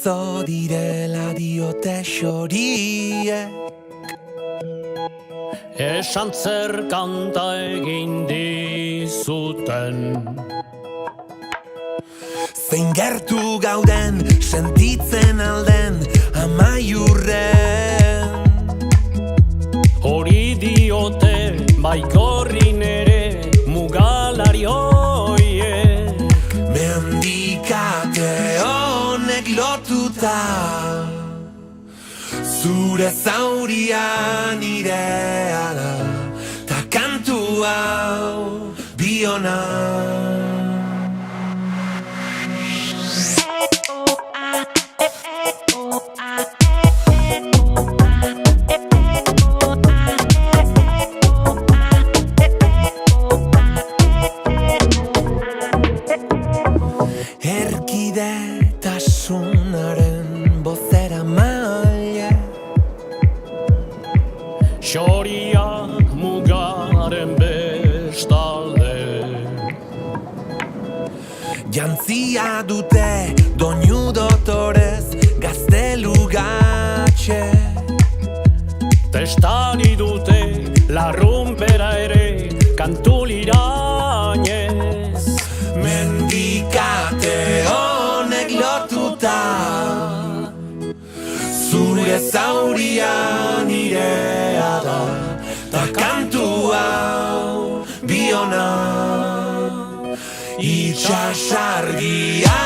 gozo direla diote xoriek. Esan zer kanta egin dizuten. Zein gertu gauden, sentitzen alden, amaiurren. Hori diote, baikorrin ere, mugalari hoiek. Mendikate honek lotuta, zure zauria nirea da, ta kantu hau biona. Erkidetasunaren bozera maile, Xoriak mugaren bestalde. jantzia dute doinu dotorez gaztelu gatxe. Testari dute larrumpera ere kantulirainez. Mendikate honek lotuta, zure zauria nirea da, ta kantu hau biona. Itxasargia